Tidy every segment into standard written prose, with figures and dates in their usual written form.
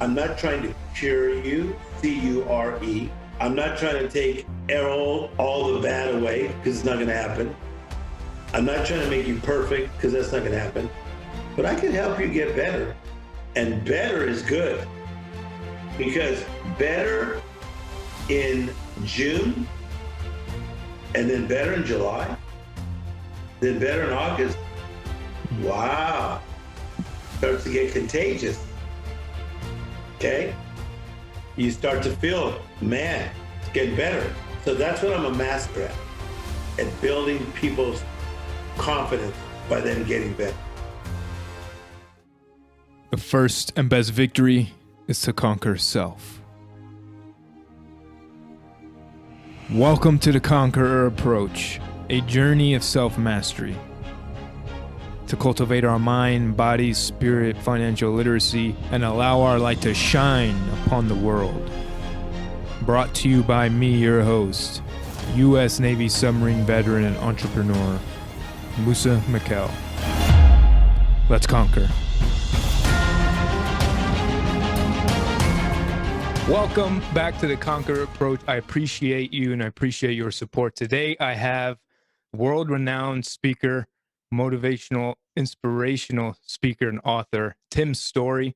I'm not trying to cure you, C-U-R-E. I'm not trying to take all the bad away, because it's not going to happen. I'm not trying to make you perfect, because that's not going to happen. But I can help you get better. And better is good. Because better in June, and then better in July, then better in August. Wow. Starts to get contagious. Okay? You start to feel, man, it's getting better. So that's what I'm a master at building people's confidence by them getting better. The first and best victory is to conquer self. Welcome to the Conqueror approach, a journey of self-mastery. To cultivate our mind, body, spirit, financial literacy, and allow our light to shine upon the world. Brought to you by me, your host, U.S. Navy submarine veteran and entrepreneur, Musa Mikkel. Let's conquer. Welcome back to the Conqueror approach. I appreciate you and I appreciate your support. Today I have world-renowned speaker, motivational, inspirational speaker and author, Tim Storey.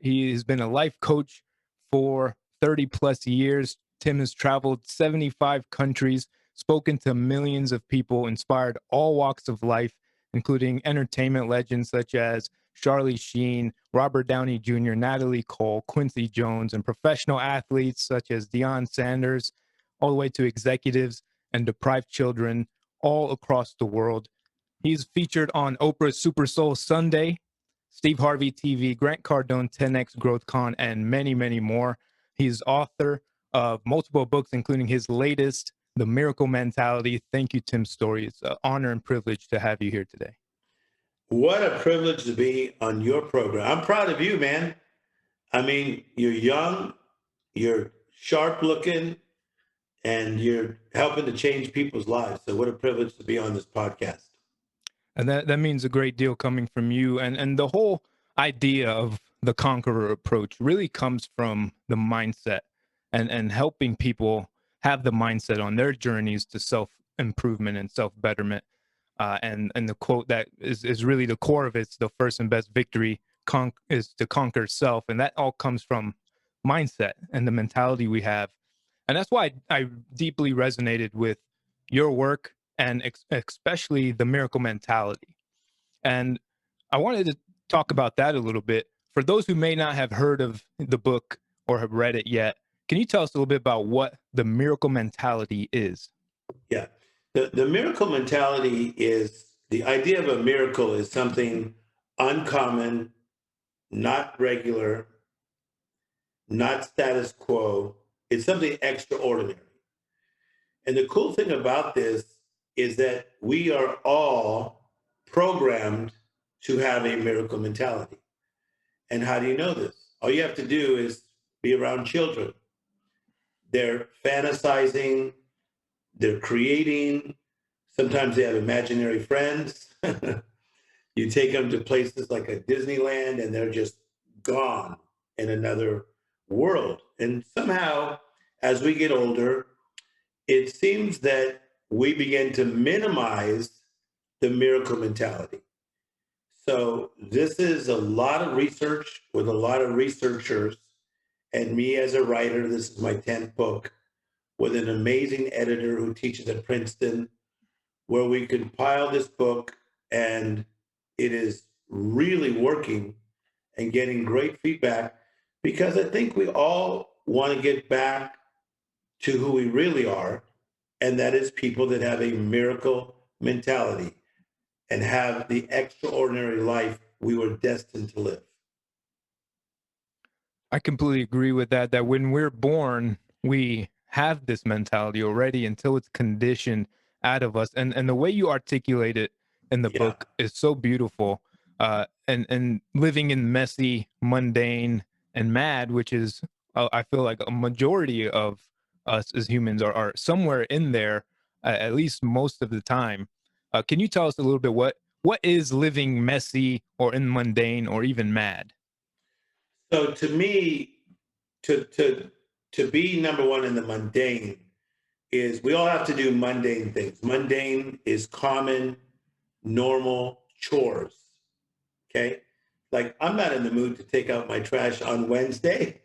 He has been a life coach for 30 plus years. Tim has traveled 75 countries, spoken to millions of people, inspired all walks of life, including entertainment legends such as Charlie Sheen, Robert Downey Jr., Natalie Cole, Quincy Jones, and professional athletes such as Deion Sanders, all the way to executives and deprived children all across the world. He's featured on Oprah's Super Soul Sunday, Steve Harvey TV, Grant Cardone, 10X Growth Con, and many, many more. He's author of multiple books, including his latest, The Miracle Mentality. Thank you, Tim Storey. It's an honor and privilege to have you here today. What a privilege to be on your program. I'm proud of you, man. I mean, you're young, you're sharp looking, and you're helping to change people's lives. So what a privilege to be on this podcast. And that means a great deal coming from you. And the whole idea of the Conqueror approach really comes from the mindset and helping people have the mindset on their journeys to self-improvement and self-betterment. And the quote that is really the core of it's the first and best victory is to conquer self. And that all comes from mindset and the mentality we have. And that's why I deeply resonated with your work and especially the miracle mentality. And I wanted to talk about that a little bit. For those who may not have heard of the book or have read it yet, can you tell us a little bit about what the miracle mentality is? Yeah. The miracle mentality is, the idea of a miracle is something uncommon, not regular, not status quo. It's something extraordinary. And the cool thing about this is that we are all programmed to have a miracle mentality. And how do you know this? All you have to do is be around children. They're fantasizing, they're creating. Sometimes they have imaginary friends. You take them to places like a Disneyland and they're just gone in another world. And somehow, as we get older, it seems that we begin to minimize the miracle mentality. So this is a lot of research with a lot of researchers, and me as a writer. This is my 10th book, with an amazing editor who teaches at Princeton, where we compile this book, and it is really working and getting great feedback, because I think we all want to get back to who we really are, and that is people that have a miracle mentality and have the extraordinary life we were destined to live. I completely agree with that when we're born, we have this mentality already until it's conditioned out of us. And the way you articulate it in the book is so beautiful. And living in messy, mundane, and mad, which is, I feel like a majority of us as humans are somewhere in there, at least most of the time. Can you tell us a little bit what is living messy or in mundane or even mad? So to me, to be number one in the mundane is we all have to do mundane things. Mundane is common, normal chores. Okay. Like I'm not in the mood to take out my trash on Wednesday.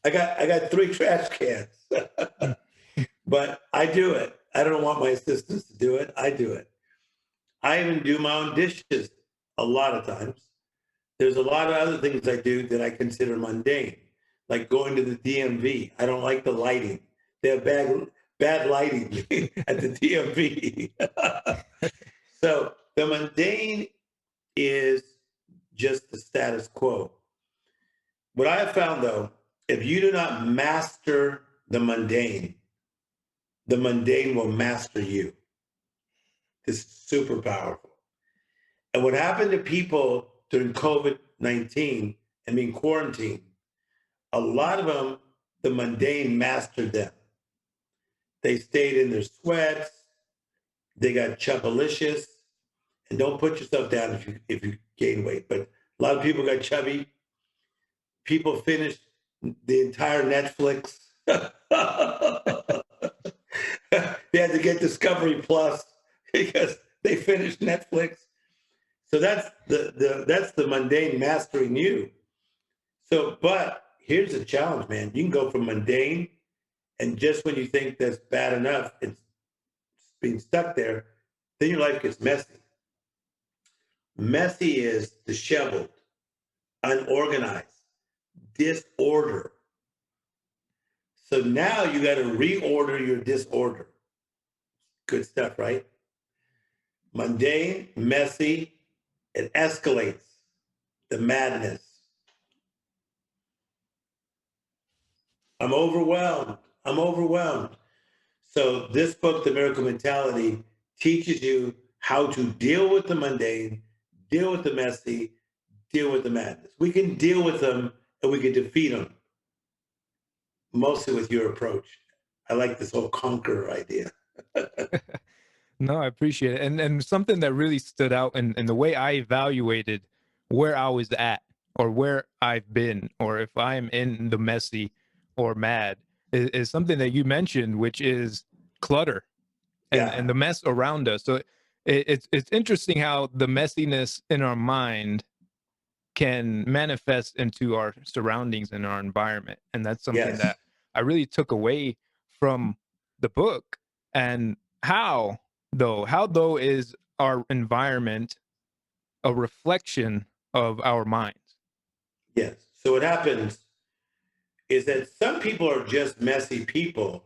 I got 3 trash cans, but I do it. I don't want my assistants to do it. I do it. I even do my own dishes a lot of times. There's a lot of other things I do that I consider mundane, like going to the DMV. I don't like the lighting. They have bad lighting at the DMV. So the mundane is just the status quo. What I have found, though, if you do not master the mundane will master you. This is super powerful. And what happened to people during COVID-19 and being quarantined, a lot of them, the mundane mastered them. They stayed in their sweats. They got chubbylicious. And don't put yourself down if you gain weight. But a lot of people got chubby. People finished the entire Netflix. They had to get Discovery Plus because they finished Netflix. So that's the mundane mastering you. So, but here's the challenge, man. You can go from mundane, and just when you think that's bad enough, it's being stuck there, then your life gets messy. Messy is disheveled, unorganized, disorder. So now you got to reorder your disorder. Good stuff, right? Mundane, messy, it escalates the madness. I'm overwhelmed. So this book, The Miracle Mentality, teaches you how to deal with the mundane, deal with the messy, deal with the madness. We can deal with them and we can defeat them, mostly with your approach. I like this whole conqueror idea. No, I appreciate it. And something that really stood out in the way I evaluated where I was at or where I've been, or if I'm in the messy or mad, is something that you mentioned, which is clutter and the mess around us. So it's interesting how the messiness in our mind can manifest into our surroundings and our environment. And that's something that I really took away from the book. And how though is our environment a reflection of our minds? Yes. So what happens is that some people are just messy people,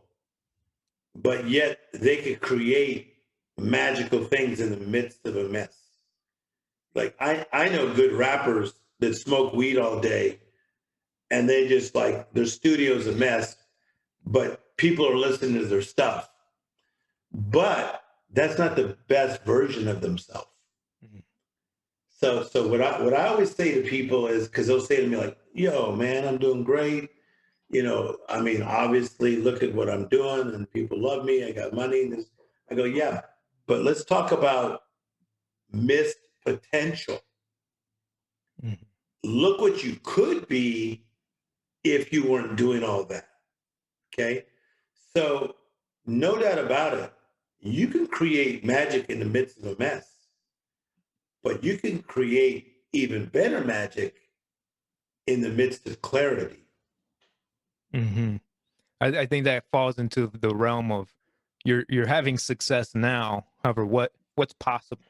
but yet they could create magical things in the midst of a mess. Like I know good rappers that smoke weed all day and they just like their studio's a mess, but people are listening to their stuff. But that's not the best version of themselves. Mm-hmm. So what I always say to people is, because they'll say to me like, yo, man, I'm doing great. You know, I mean, obviously look at what I'm doing and people love me. I got money. And this. I go, yeah, but let's talk about missed potential. Mm-hmm. Look what you could be if you weren't doing all that. Okay. So no doubt about it, you can create magic in the midst of a mess, but you can create even better magic in the midst of clarity. Mm-hmm. I think that falls into the realm of you're having success now. However, what's possible?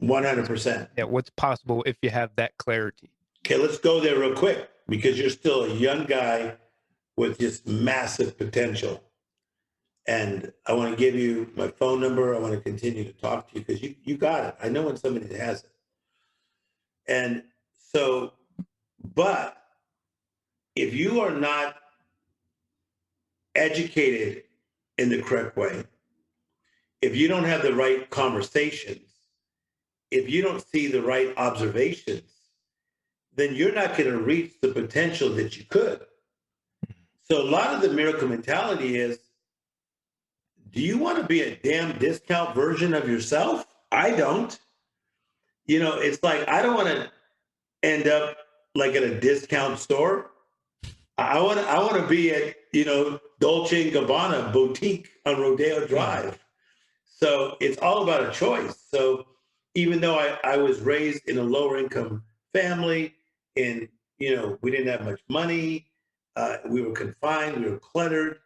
100%. Yeah, what's possible if you have that clarity? Okay, let's go there real quick because you're still a young guy with just massive potential. And I want to give you my phone number. I want to continue to talk to you because you got it. I know when somebody has it. And so, but if you are not educated in the correct way, if you don't have the right conversations, if you don't see the right observations, then you're not going to reach the potential that you could. So a lot of the miracle mentality is, do you want to be a damn discount version of yourself? I don't. You know, it's like, I don't want to end up like at a discount store. I want to be at, Dolce & Gabbana boutique on Rodeo Drive. So it's all about a choice. So even though I was raised in a lower income family and, we didn't have much money, we were confined, we were cluttered,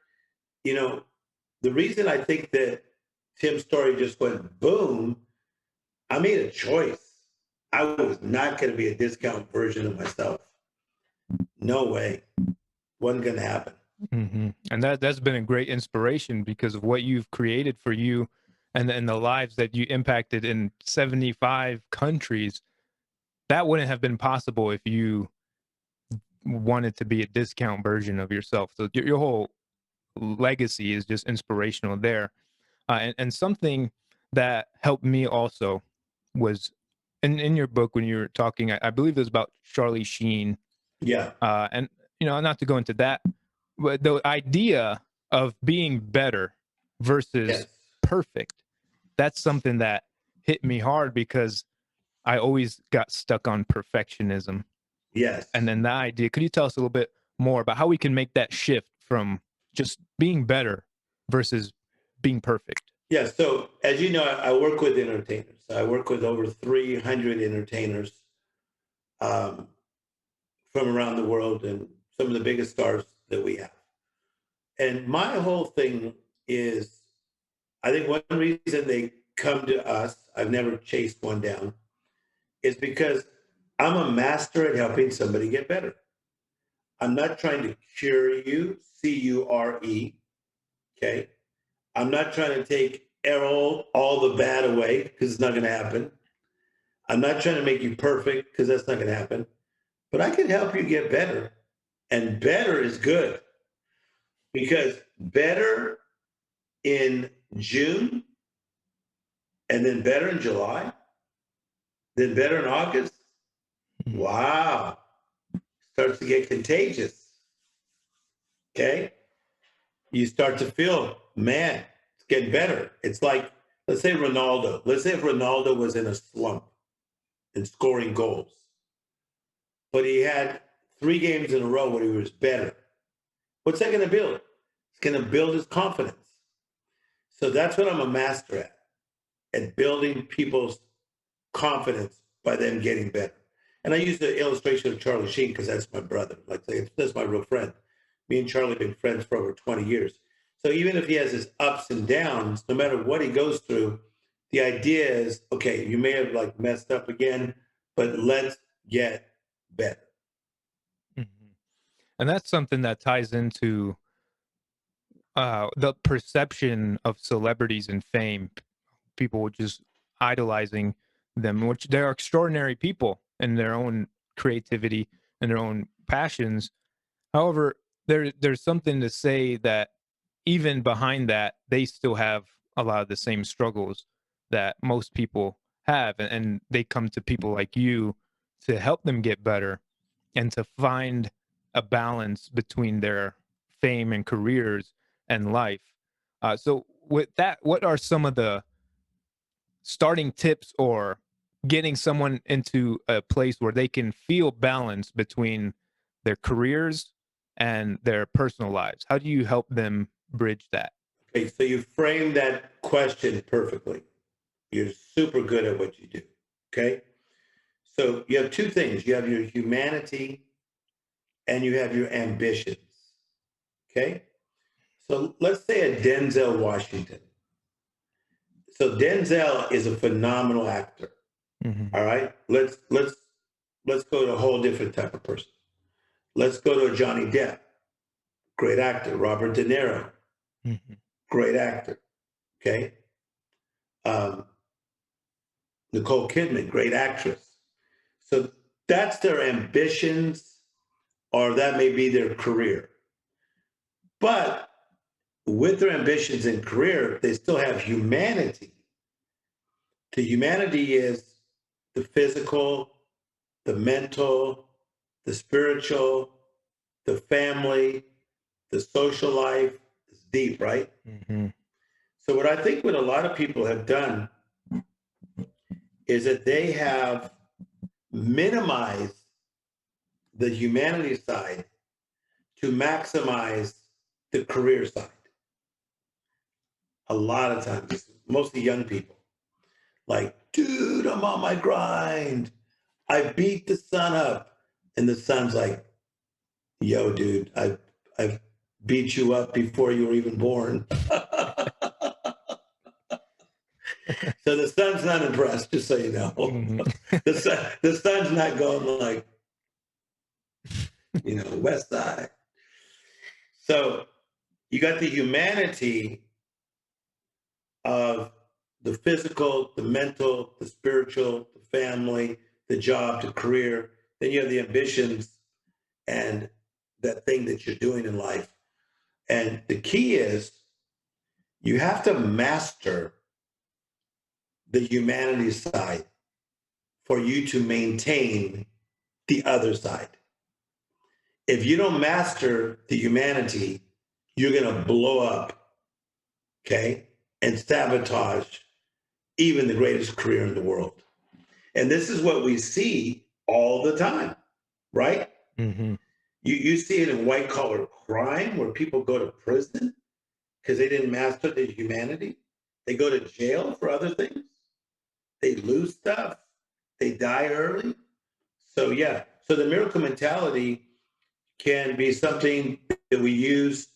the reason I think that Tim's story just went boom, I made a choice. I was not going to be a discount version of myself. No way. Wasn't going to happen. And that's been a great inspiration because of what you've created for you and the lives that you impacted in 75 countries. That wouldn't have been possible if you wanted to be a discount version of yourself. So your whole legacy is just inspirational there. And something that helped me also was in your book when you were talking, I believe it was about Charlie Sheen. Yeah. And, not to go into that, but the idea of being better versus Yes. perfect, that's something that hit me hard because I always got stuck on perfectionism. Yes. And then that idea, could you tell us a little bit more about how we can make that shift from just being better versus being perfect? Yeah. So as you know, I work with entertainers. I work with over 300 entertainers um, from around the world and some of the biggest stars that we have. And my whole thing is, I think one reason they come to us, I've never chased one down, is because I'm a master at helping somebody get better. I'm not trying to cure you, CURE, okay? I'm not trying to take all the bad away because it's not going to happen. I'm not trying to make you perfect because that's not going to happen. But I can help you get better. And better is good because better in June and then better in July, then better in August. Wow. Starts to get contagious. Okay. You start to feel, man, it's getting better. It's like, let's say Ronaldo. Let's say if Ronaldo was in a slump and scoring goals, but he had 3 games in a row where he was better. What's that going to build? It's going to build his confidence. So that's what I'm a master at building people's confidence by them getting better. And I use the illustration of Charlie Sheen because that's my brother. Like, that's my real friend. Me and Charlie have been friends for over 20 years. So even if he has his ups and downs, no matter what he goes through, the idea is, okay, you may have like messed up again, but let's get better. And that's something that ties into the perception of celebrities and fame. People just idolizing them, which they're extraordinary people in their own creativity and their own passions. However, there's something to say that even behind that, they still have a lot of the same struggles that most people have, and they come to people like you to help them get better and to find a balance between their fame and careers and life. So with that, what are some of the starting tips or getting someone into a place where they can feel balance between their careers and their personal lives? How do you help them bridge that? Okay, so you framed that question perfectly. You're super good at what you do. Okay. So you have 2 things. You have your humanity and you have your ambitions. Okay. So let's say a Denzel Washington. So Denzel is a phenomenal actor. All right. Let's go to a whole different type of person. Let's go to a Johnny Depp. Great actor. Robert De Niro. Great actor. Okay. Nicole Kidman, great actress. So that's their ambitions, or that may be their career. But with their ambitions and career, they still have humanity. The humanity is the physical, the mental, the spiritual, the family, the social life. It's deep, right? So what I think what a lot of people have done is that they have minimized the humanity side to maximize the career side. A lot of times, mostly young people, like, dude, I'm on my grind. I beat the sun up. And the sun's like, yo, dude, I've beat you up before you were even born. So the sun's not impressed, just so you know. Mm-hmm. The sun's not going like, West Side. So you got the humanity of the physical, the mental, the spiritual, the family, the job, the career. Then you have the ambitions and that thing that you're doing in life. And the key is you have to master the humanity side for you to maintain the other side. If you don't master the humanity, you're going to blow up, okay, and sabotage even the greatest career in the world. And this is what we see all the time, right? Mm-hmm. You see it in white collar crime where people go to prison because they didn't master their humanity. They go to jail for other things. They lose stuff. They die early. So, yeah. So the miracle mentality can be something that we use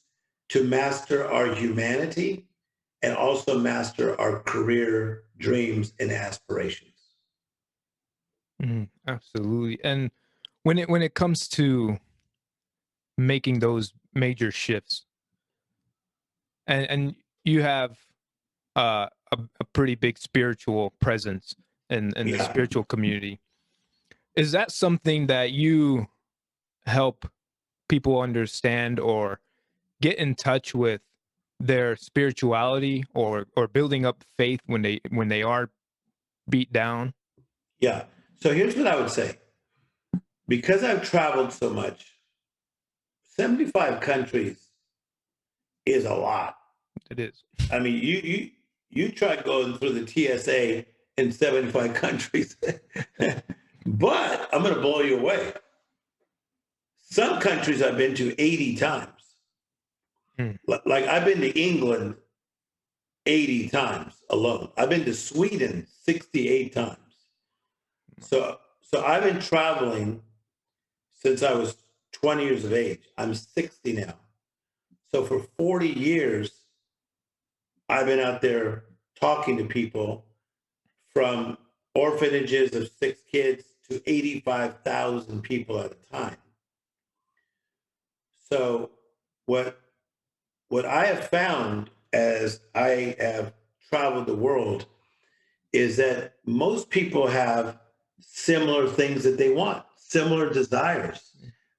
to master our humanity and also master our career dreams and aspirations. Absolutely. And when it comes to making those major shifts, and you have a pretty big spiritual presence in the Yeah. spiritual community, is that something that you help people understand or get in touch with their spirituality or building up faith when they are beat down? Yeah. So here's what I would say. Because I've traveled so much, 75 countries is a lot. It is. I mean, you try going through the TSA in 75 countries. But I'm going to blow you away. Some countries I've been to 80 times. Like I've been to England 80 times alone. I've been to Sweden 68 times. So I've been traveling since I was 20 years of age. I'm 60 now. So for 40 years, I've been out there talking to people from orphanages of 6 kids to 85,000 people at a time. So what I have found as I have traveled the world is that most people have similar things that they want, similar desires,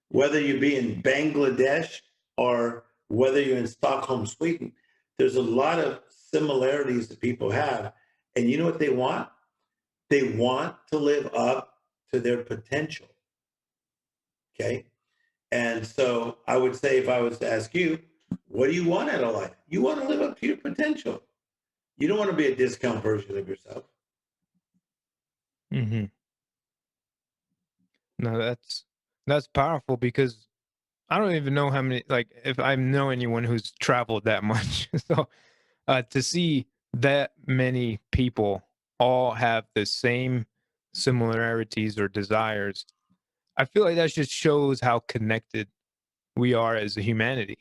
whether you be in Bangladesh or whether you're in Stockholm, Sweden. There's a lot of similarities that people have. And you know what they want? They want to live up to their potential. Okay. And so I would say, if I was to ask you, what do you want out of life? You want to live up to your potential. You don't want to be a discount version of yourself. Mm-hmm. No, that's powerful, because I don't even know how many, like, if I know anyone who's traveled that much. So to see that many people all have the same similarities or desires, I feel like that just shows how connected we are as a humanity.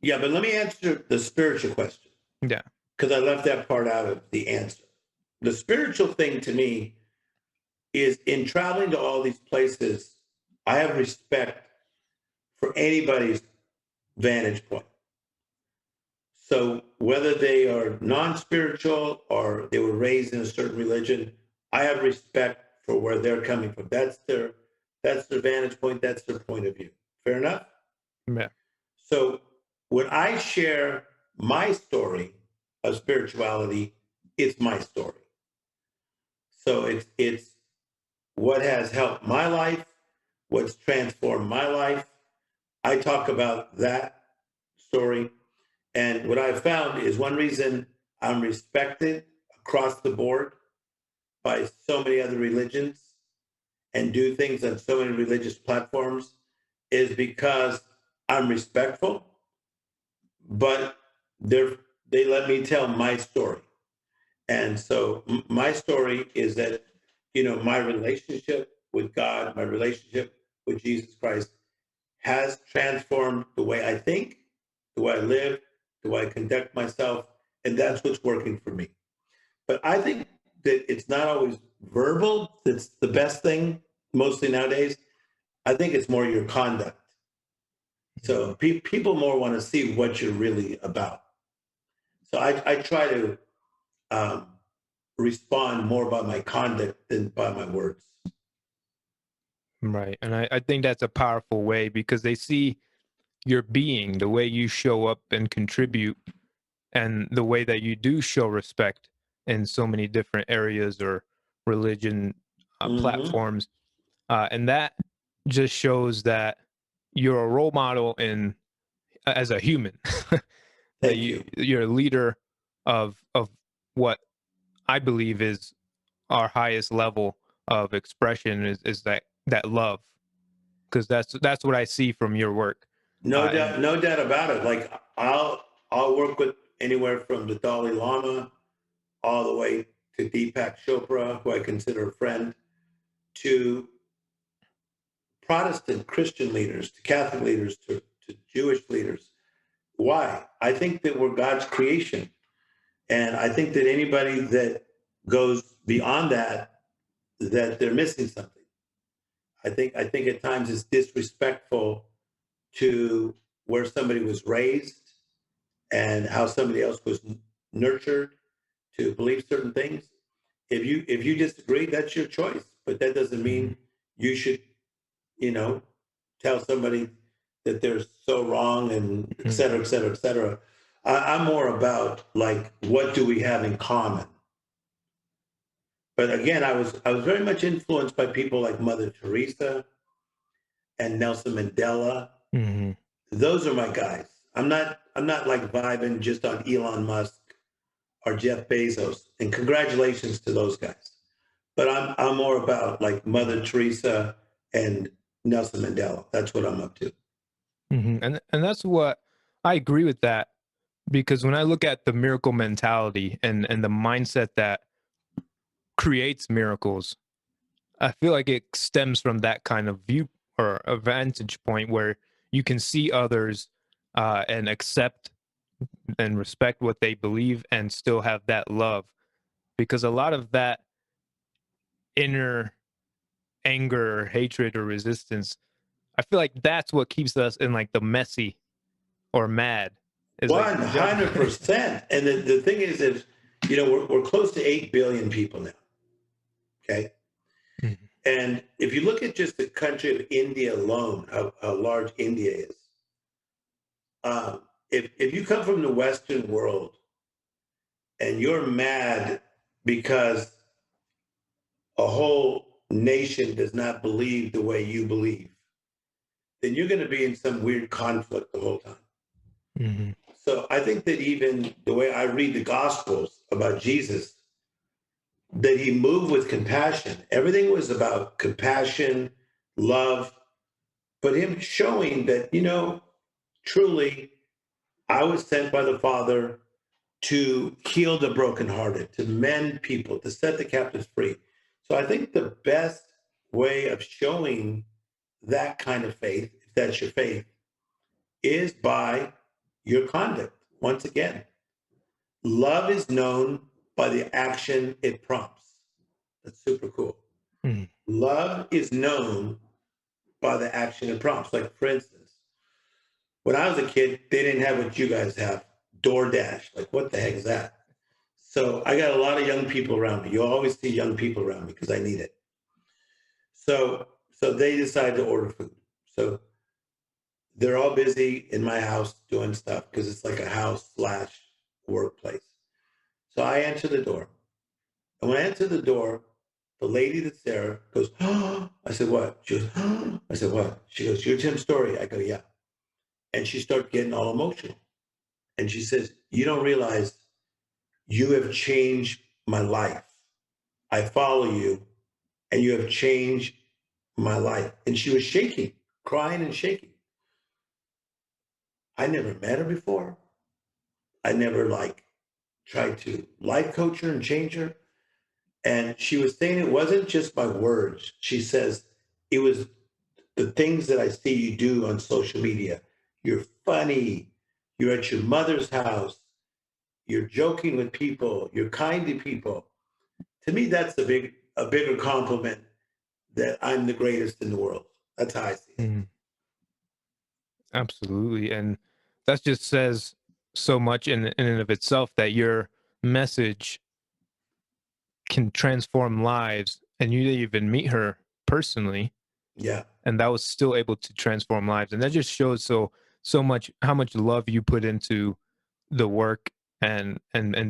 Yeah, but let me answer the spiritual question, Yeah. because I left that part out of the answer. The spiritual thing to me is, in traveling to all these places, I have respect for anybody's vantage point. So whether they are non-spiritual or they were raised in a certain religion, I have respect for where they're coming from. That's their vantage point. That's their point of view. Fair enough? Yeah. So when I share my story of spirituality, it's my story. So it's what has helped my life, what's transformed my life. I talk about that story. And what I've found is, one reason I'm respected across the board by so many other religions and do things on so many religious platforms is because I'm respectful, but they let me tell my story. And so my story is that, my relationship with God, my relationship with Jesus Christ has transformed the way I think, the way I live, the way I conduct myself, and that's what's working for me. But I think that it's not always verbal that's the best thing, mostly nowadays. I think it's more your conduct. So people more want to see what you're really about. So I try to um, respond more by my conduct than by my words. Right. And I think that's a powerful way because they see your being, the way you show up and contribute, and the way that you do show respect in so many different areas or religion Mm-hmm. platforms. And that just shows that you're a role model in as a human, that Thank you. you're a leader of what I believe is our highest level of expression is that love, because that's what I see from your work. No And doubt, no doubt about it. Like I'll work with anywhere from the Dalai Lama all the way to Deepak Chopra, who I consider a friend, to Protestant Christian leaders, to Catholic leaders, to Jewish leaders. Why? I think that we're God's creation. And I think that anybody that goes beyond that, that they're missing something. I think at times it's disrespectful to where somebody was raised and how somebody else was nurtured to believe certain things. If you disagree, that's your choice. But that doesn't mean you should, you know, tell somebody that they're so wrong and et cetera, et cetera, et cetera. I'm more about like what do we have in common. But again, I was very much influenced by people like Mother Teresa and Nelson Mandela. mm-hmm. Those are my guys. I'm not like vibing just on Elon Musk or Jeff Bezos. And congratulations to those guys. But I'm more about like Mother Teresa and Nelson Mandela. That's what I'm up to. And that's what I agree with that, because when I look at the miracle mentality and the mindset that creates miracles, I feel like it stems from that kind of view or a vantage point where you can see others and accept and respect what they believe and still have that love, because a lot of that inner anger or hatred or resistance, I feel like that's what keeps us in like the messy or mad. Is like 100%. And the thing is that, we're close to 8 billion people now. Okay. Mhm. And if you look at just the country of India alone, how large India is, if you come from the Western world and you're mad because a whole nation does not believe the way you believe, then you're going to be in some weird conflict the whole time. Mhm. So I think that even the way I read the Gospels about Jesus, that he moved with compassion. Everything was about compassion, love, but him showing that, truly, I was sent by the Father to heal the brokenhearted, to mend people, to set the captives free. So I think the best way of showing that kind of faith, if that's your faith, is by your conduct. Once again, love is known by the action it prompts. That's super cool. Mhm. Love is known by the action it prompts. Like, for instance, when I was a kid, they didn't have what you guys have, DoorDash. Like, what the heck is that? So I got a lot of young people around me. You'll always see young people around me because I need it. So they decided to order food. So they're all busy in my house doing stuff because it's like a house slash workplace. So I answer the door. And when I answer the door, the lady that's there goes, oh, I said, what? She goes, oh. I said, what? She goes, you're Tim Storey. I go, yeah. And she started getting all emotional. And she says, you don't realize you have changed my life. I follow you and you have changed in my life. And she was shaking, crying and shaking. I never met her before. I never tried to life coach her and change her. And she was saying it wasn't just my words. She says, it was the things that I see you do on social media. You're funny. You're at your mother's house. You're joking with people. You're kind to people. To me, that's a bigger compliment that I'm the greatest in the world. That's how I see it. Mhm. Absolutely. And that just says so much in and of itself, that your message can transform lives. And you didn't even meet her personally, Yeah. and that was still able to transform lives. And that just shows so much how much love you put into the work, and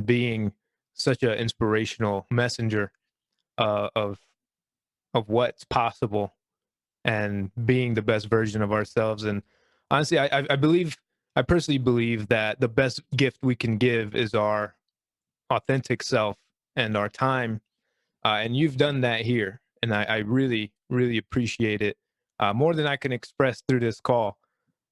being such an inspirational messenger uh, of of what's possible, and being the best version of ourselves. And honestly, I personally believe that the best gift we can give is our authentic self and our time. And you've done that here, and I really, really appreciate it, more than I can express through this call.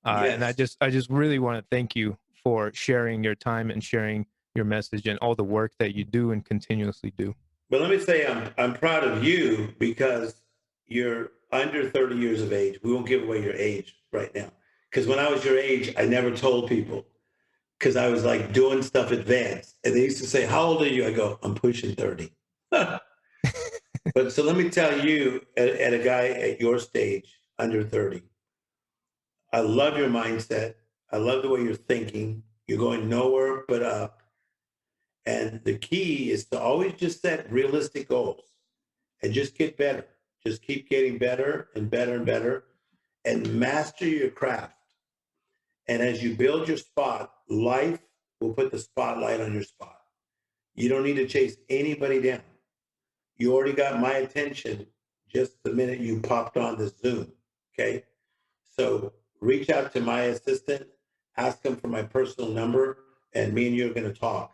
And Yes. I just really want to thank you for sharing your time and sharing your message and all the work that you do and continuously do. But let me say, I'm proud of you because you're under 30 years of age. We won't give away your age right now. Because when I was your age, I never told people because I was like doing stuff advanced. And they used to say, how old are you? I go, I'm pushing 30. But so let me tell you, at a guy at your stage, under 30, I love your mindset. I love the way you're thinking. You're going nowhere but up. And the key is to always just set realistic goals and just get better. Just keep getting better and better and better and master your craft. And as you build your spot, life will put the spotlight on your spot. You don't need to chase anybody down. You already got my attention just the minute you popped on the Zoom. Okay. So reach out to my assistant, ask him for my personal number, and me and you are going to talk.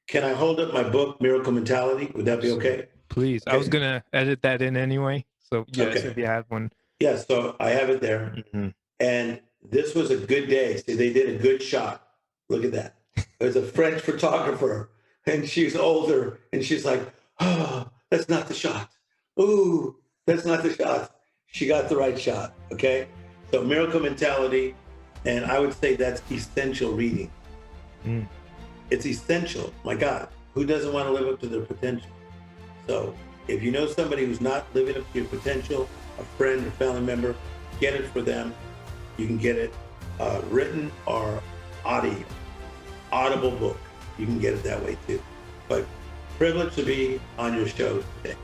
Can I hold up my book, Miracle Mentality? Would that be okay? Please. Okay. I was going to edit that in anyway. So, yes, Okay. if you have one. Yeah, so I have it there. Mm-hmm. And this was a good day. See, they did a good shot. Look at that. There's a French photographer, and she's older, and she's like, oh, that's not the shot. Ooh, that's not the shot. She got the right shot, okay? So Miracle Mentality, and I would say that's essential reading. Mm. It's essential. My God, who doesn't want to live up to their potential? So if you know somebody who's not living up to your potential, a friend or family member, get it for them. You can get it written or audible book. You can get it that way too. But privileged to be on your show today.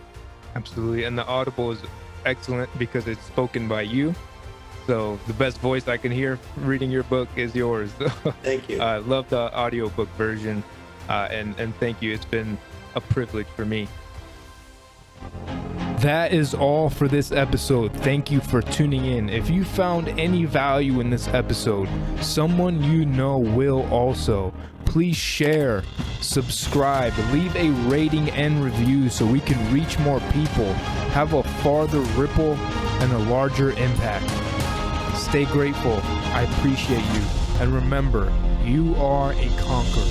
Absolutely. And the Audible is excellent because it's spoken by you. So the best voice I can hear reading your book is yours. Thank you. I love the audiobook version. And thank you. It's been a privilege for me. That is all for this episode. Thank you for tuning in. If you found any value in this episode, someone you know will also. Please share, subscribe, leave a rating and review so we can reach more people, have a farther ripple and a larger impact. Stay grateful. I appreciate you. And remember, you are a conqueror.